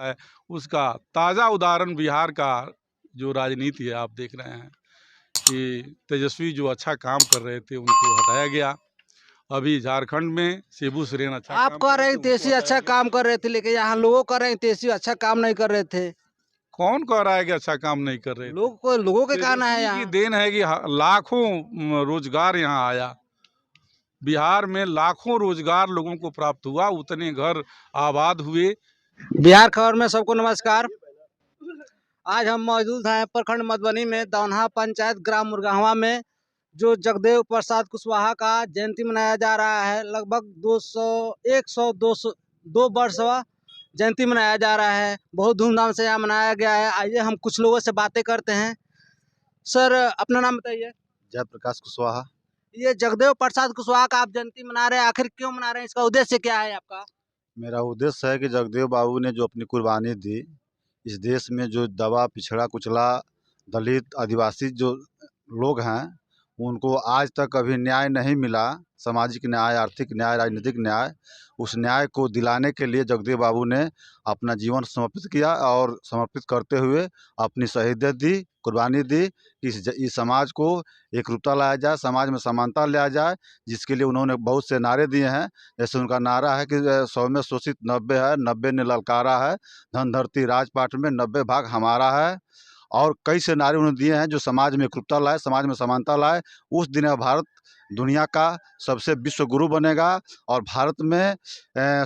है, उसका ताज़ा उदाहरण बिहार का जो राजनीति है आप देख रहे हैं कि तेजस्वी जो अच्छा काम कर रहे थे उनको हटाया गया। अभी झारखंड में शिबू सोरेन अच्छा आप काम कह कर रहे रहे थे, हैं उनको तेजी हटाया अच्छा गया। काम कर रहे थे, लेकिन यहाँ लोगों कह रहे हैं तेजी अच्छा काम नहीं कर रहे थे। कौन कह रहा है कि अच्छा काम नहीं कर रहे थे? लोगों के कहना है तेजस्वी की यहाँ। देन है कि लाखों रोजगार यहाँ आया। बिहार में लाखों रोजगार लोगों को प्राप्त हुआ, उतने घर आबाद हुए। बिहार खबर में सबको नमस्कार। आज हम मौजूद हैं प्रखंड मधुबनी में दौनहा पंचायत ग्राम मुरगाहवा में, जो जगदेव प्रसाद कुशवाहा का जयंती मनाया जा रहा है। लगभग 2 वर्षवा जयंती मनाया जा रहा है। बहुत धूमधाम से यहाँ मनाया गया है। आइए हम कुछ लोगों से बातें करते हैं। सर, अपना नाम बताइए। जयप्रकाश कुशवाहा। ये जगदेव प्रसाद कुशवाहा का आप जयंती मना रहे हैं, आखिर क्यों मना रहे हैं? इसका उद्देश्य क्या है आपका? मेरा उद्देश्य है कि जगदेव बाबू ने जो अपनी कुर्बानी दी, इस देश में जो दबा पिछड़ा कुचला दलित आदिवासी जो लोग हैं, उनको आज तक कभी न्याय नहीं मिला। सामाजिक न्याय, आर्थिक न्याय, राजनीतिक न्याय, उस न्याय को दिलाने के लिए जगदेव बाबू ने अपना जीवन समर्पित किया और समर्पित करते हुए अपनी शहीदियत दी, कुर्बानी दी कि इस समाज को एकरूपता लाया जाए, समाज में समानता लाया जाए, जिसके लिए उन्होंने बहुत से नारे दिए हैं। जैसे उनका नारा है कि 100 में शोषित 90 है, 90 ने ललकारा है, धन धरती राजपाट में 90 भाग हमारा है। और कई से नारे उन्होंने दिए हैं जो समाज में एकरूपता लाए, समाज में समानता लाए। उस दिन भारत दुनिया का सबसे विश्व गुरु बनेगा और भारत में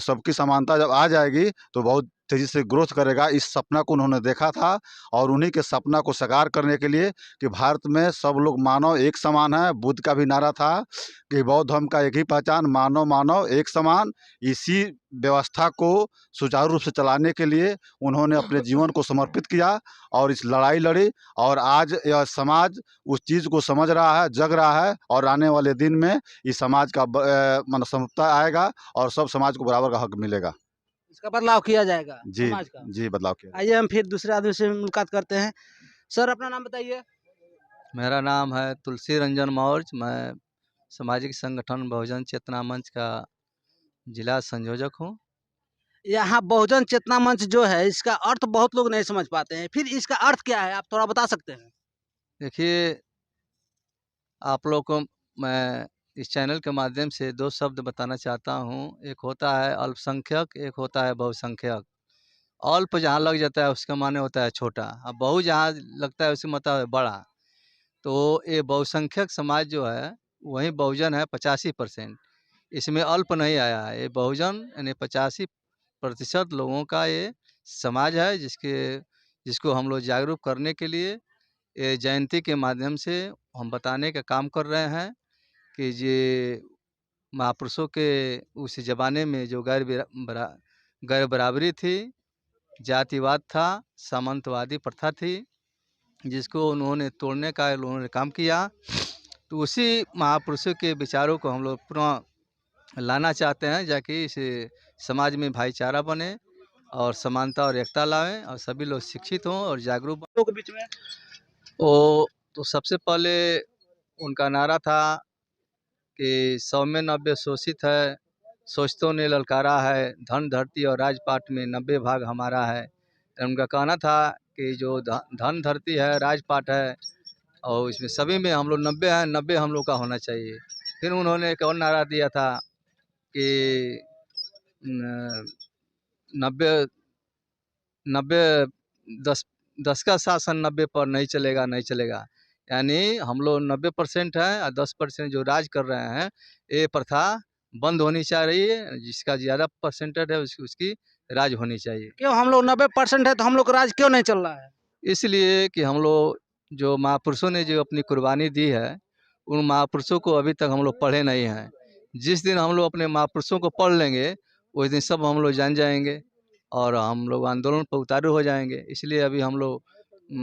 सबकी समानता जब आ जाएगी तो बहुत तेज़ी से ग्रोथ करेगा। इस सपना को उन्होंने देखा था और उन्हीं के सपना को साकार करने के लिए कि भारत में सब लोग मानव एक समान है। बुद्ध का भी नारा था कि बौद्ध धर्म का एक ही पहचान, मानव मानव एक समान। इसी व्यवस्था को सुचारू रूप से चलाने के लिए उन्होंने अपने जीवन को समर्पित किया और इस लड़ाई लड़ी। और आज यह समाज उस चीज़ को समझ रहा है, जग रहा है और आने वाले दिन में इस समाज का मतलब समता आएगा और सब समाज को बराबर का हक मिलेगा। इसका बदलाव किया जाएगा जी समाज का। जी, बदलाव किया। आइए हम फिर दूसरे आदमी से मुलाकात करते हैं। सर, अपना नाम बताइए। मेरा नाम है तुलसी रंजन मौर्य। मैं सामाजिक संगठन बहुजन चेतना मंच का जिला संयोजक हूँ। यहाँ बहुजन चेतना मंच जो है, इसका अर्थ बहुत लोग नहीं समझ पाते हैं। फिर इसका अर्थ क्या है, आप थोड़ा बता सकते हैं? देखिए, आप लोग को मैं इस चैनल के माध्यम से 2 शब्द बताना चाहता हूँ। एक होता है अल्पसंख्यक, एक होता है बहुसंख्यक। अल्प जहाँ लग जाता है उसका माने होता है छोटा, और बहु जहाँ लगता है उसका मतलब है बड़ा। तो ये बहुसंख्यक समाज जो है वही बहुजन है 85%। इसमें अल्प नहीं आया है, ये बहुजन यानी 85% लोगों का ये समाज है, जिसको हम लोग जागरूक करने के लिए ये जयंती के माध्यम से हम बताने का काम कर रहे हैं कि ये महापुरुषों के उस ज़माने में जो गैर बराबरी थी, जातिवाद था, सामंतवादी प्रथा थी, जिसको उन्होंने तोड़ने का उन्होंने काम किया। तो उसी महापुरुषों के विचारों को हम लोग पुनः लाना चाहते हैं, जाकि इस समाज में भाईचारा बने और समानता और एकता लाएं और सभी लोग शिक्षित हों और जागरूक लोगों के बीच में तो सबसे पहले उनका नारा था कि 100 में 90 शोषित है, शोषितों ने ललकारा है, धन धरती और राजपाट में 90 भाग हमारा है। तो उनका कहना था कि जो धन धरती है, राजपाट है और इसमें सभी में हम लोग 90 हैं, 90 हम लोग का होना चाहिए। फिर उन्होंने एक और नारा दिया था कि 90 90 10 10 का शासन 90 पर नहीं चलेगा, नहीं चलेगा। यानी हम लोग 90% हैं और 10% जो राज कर रहे हैं, ये प्रथा बंद होनी चाहिए। जिसका ज़्यादा परसेंटेज है उसकी राज होनी चाहिए। क्यों हम लोग 90% है तो हम लोग का राज क्यों नहीं चल रहा है? इसलिए कि हम लोग जो महापुरुषों ने जो अपनी कुर्बानी दी है, उन महापुरुषों को अभी तक हम लोग पढ़े नहीं हैं। जिस दिन हम लोग अपने महापुरुषों को पढ़ लेंगे, उस दिन सब हम लोग जान जाएंगे और हम लोग आंदोलन पर उतारू हो जाएंगे। इसलिए अभी हम लोग,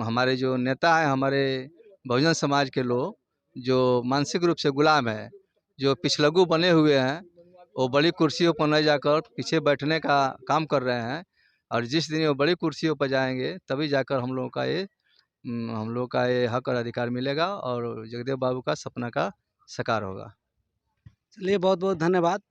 हमारे जो नेता हैं, हमारे बहुजन समाज के लोग जो मानसिक रूप से गुलाम है, जो पिछलग्गू बने हुए हैं, वो बड़ी कुर्सियों पर नहीं जाकर पीछे बैठने का काम कर रहे हैं। और जिस दिन वो बड़ी कुर्सियों पर जाएंगे, तभी जाकर हम लोग का ये हक और अधिकार मिलेगा और जगदेव बाबू का सपना का साकार होगा। चलिए, बहुत बहुत धन्यवाद।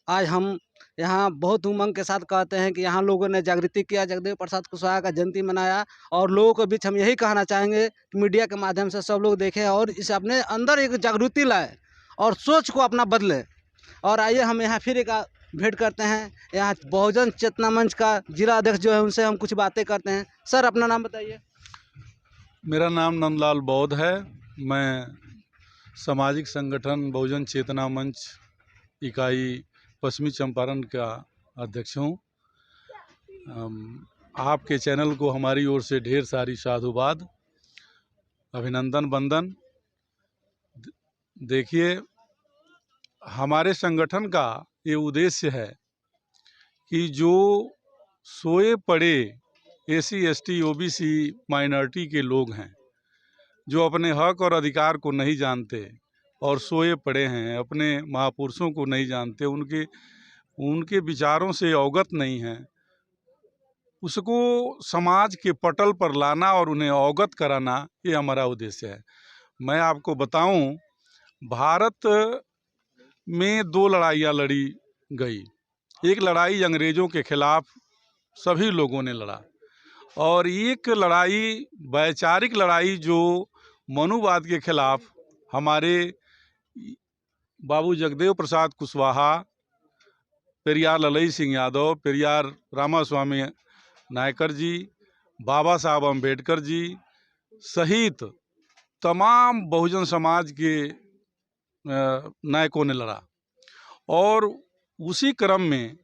आज हम यहाँ बहुत उमंग के साथ कहते हैं कि यहाँ लोगों ने जागृति किया, जगदेव प्रसाद कुशवाहा का जयंती मनाया। और लोगों के बीच हम यही कहना चाहेंगे कि मीडिया के माध्यम से सब लोग देखें और इसे अपने अंदर एक जागृति लाए और सोच को अपना बदले। और आइए हम यहाँ फिर एक भेंट करते हैं, यहाँ बहुजन चेतना मंच का जिला अध्यक्ष जो है उनसे हम कुछ बातें करते हैं। सर, अपना नाम बताइए। मेरा नाम नंदलाल बौद्ध है। मैं सामाजिक संगठन बहुजन चेतना मंच इकाई पश्चिमी चंपारण का अध्यक्ष हूँ। आपके चैनल को हमारी ओर से ढेर सारी साधुवाद, अभिनंदन, वंदन। देखिए, हमारे संगठन का ये उद्देश्य है कि जो सोए पड़े एसी, एसटी, ओबीसी माइनॉरिटी के लोग हैं, जो अपने हक और अधिकार को नहीं जानते और सोए पड़े हैं, अपने महापुरुषों को नहीं जानते, उनके विचारों से अवगत नहीं हैं, उसको समाज के पटल पर लाना और उन्हें अवगत कराना, ये हमारा उद्देश्य है। मैं आपको बताऊं, भारत में 2 लड़ाइयाँ लड़ी गई। एक लड़ाई अंग्रेज़ों के खिलाफ सभी लोगों ने लड़ा, और एक लड़ाई वैचारिक लड़ाई जो मनुवाद के खिलाफ हमारे बाबू जगदेव प्रसाद कुशवाहा, पेरियार ललई सिंह यादव, पेरियार रामास्वामी नायकर जी, बाबा साहब अम्बेडकर जी सहित तमाम बहुजन समाज के नायकों ने लड़ा। और उसी क्रम में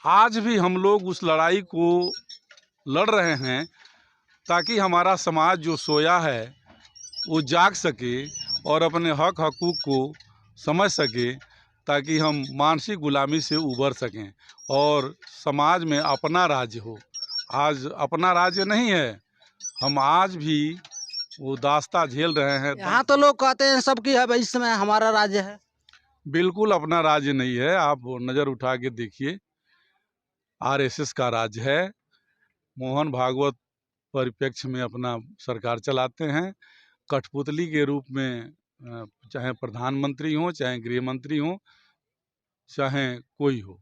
आज भी हम लोग उस लड़ाई को लड़ रहे हैं, ताकि हमारा समाज जो सोया है वो जाग सके और अपने हक हकूक़ को समझ सके, ताकि हम मानसिक गुलामी से उबर सकें और समाज में अपना राज्य हो। आज अपना राज्य नहीं है, हम आज भी वो दास्ता झेल रहे हैं। यहाँ तो लोग कहते हैं सबकी है भाई, इस समय हमारा राज्य है। बिल्कुल अपना राज्य नहीं है। आप नज़र उठा के देखिए, आरएसएस का राज्य है। मोहन भागवत परिप्रेक्ष्य में अपना सरकार चलाते हैं, कठपुतली के रूप में, चाहे प्रधानमंत्री हो, चाहे गृह मंत्री हो, चाहे कोई हो।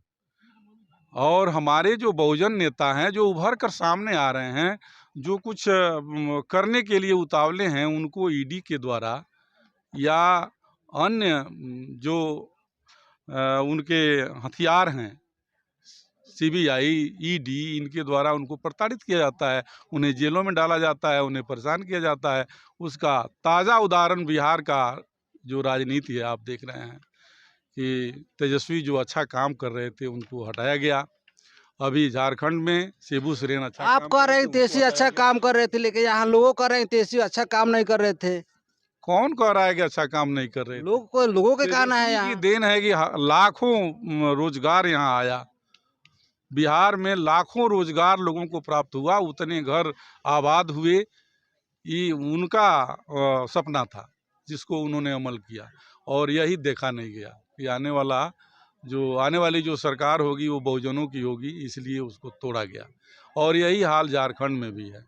और हमारे जो बहुजन नेता हैं, जो उभर कर सामने आ रहे हैं, जो कुछ करने के लिए उतावले हैं, उनको ईडी के द्वारा या अन्य जो उनके हथियार हैं, सीबीआई, ईडी, इनके द्वारा उनको प्रताड़ित किया जाता है, उन्हें जेलों में डाला जाता है, उन्हें परेशान किया जाता है। उसका ताज़ा उदाहरण बिहार का जो राजनीति है, आप देख रहे हैं कि तेजस्वी जो अच्छा काम कर रहे थे उनको हटाया गया। अभी झारखंड में शिबू सोरेन अच्छा आप कह रहे हैं तेजस्वी अच्छा काम कर रहे थे, लेकिन यहाँ लोगों कह रहे हैं तेजस्वी अच्छा काम नहीं कर रहे थे। कौन कह रहा है कि अच्छा काम नहीं कर रहे? लोगों के कहना है तेजस्वी की यहाँ। देन है कि लाखों रोजगार यहाँ आया। बिहार में लाखों रोजगार लोगों को प्राप्त हुआ, उतने घर आबाद हुए। ये उनका सपना था जिसको उन्होंने अमल किया, और यही देखा नहीं गया कि आने वाली जो सरकार होगी वो बहुजनों की होगी, इसलिए उसको तोड़ा गया। और यही हाल झारखंड में भी है।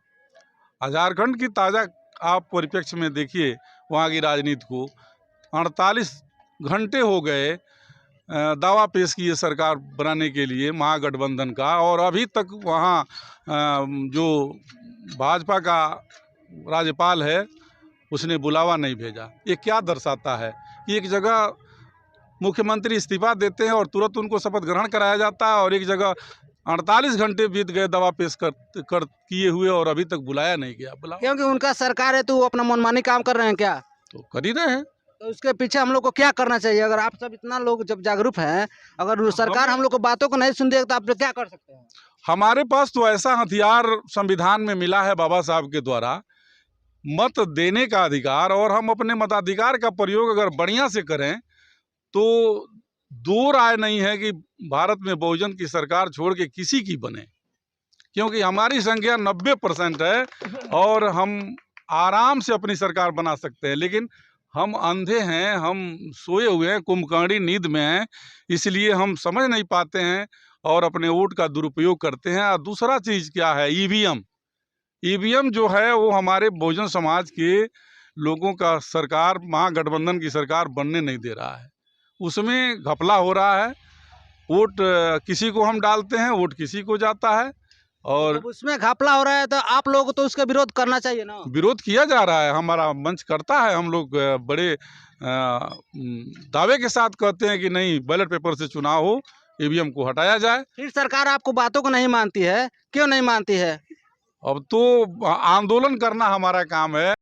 झारखंड की ताज़ा आप परिप्रेक्ष्य में देखिए, वहाँ की राजनीति को 48 घंटे हो गए दावा पेश किए सरकार बनाने के लिए महागठबंधन का, और अभी तक वहाँ जो भाजपा का राज्यपाल है उसने बुलावा नहीं भेजा। ये क्या दर्शाता है कि एक जगह मुख्यमंत्री इस्तीफा देते हैं और तुरंत उनको शपथ ग्रहण कराया जाता है, और एक जगह 48 घंटे बीत गए दावा पेश कर किए हुए और अभी तक बुलाया नहीं गया। क्योंकि उनका सरकार है तो वो अपना मनमानी काम कर रहे हैं क्या? तो कर ही रहे हैं। तो उसके पीछे हम लोग को क्या करना चाहिए? अगर आप सब इतना लोग जब जागरूक हैं, अगर सरकार हम लोग को बातों को नहीं सुन देगा तो आप क्या कर सकते हैं? हमारे पास तो ऐसा हथियार संविधान में मिला है बाबा साहब के द्वारा, मत देने का अधिकार, और हम अपने मताधिकार का प्रयोग अगर बढ़िया से करें तो दो राय नहीं है कि भारत में बहुजन की सरकार छोड़ के किसी की बने, क्योंकि हमारी संख्या 90% है और हम आराम से अपनी सरकार बना सकते हैं। लेकिन हम अंधे हैं, हम सोए हुए हैं, कुंभकर्णी नींद में हैं, इसलिए हम समझ नहीं पाते हैं और अपने वोट का दुरुपयोग करते हैं। और दूसरा चीज़ क्या है, ईवीएम जो है वो हमारे बहुजन समाज के लोगों का सरकार, महागठबंधन की सरकार बनने नहीं दे रहा है, उसमें घपला हो रहा है। वोट किसी को हम डालते हैं, वोट किसी को जाता है। और अब उसमें घपला हो रहा है तो आप लोगों को तो उसका विरोध करना चाहिए ना। विरोध किया जा रहा है, हमारा मंच करता है। हम लोग बड़े दावे के साथ कहते हैं कि नहीं, बैलेट पेपर से चुनाव हो, ईवीएम को हटाया जाए। फिर सरकार आपको बातों को नहीं मानती है, क्यों नहीं मानती है? अब तो आंदोलन करना हमारा काम है।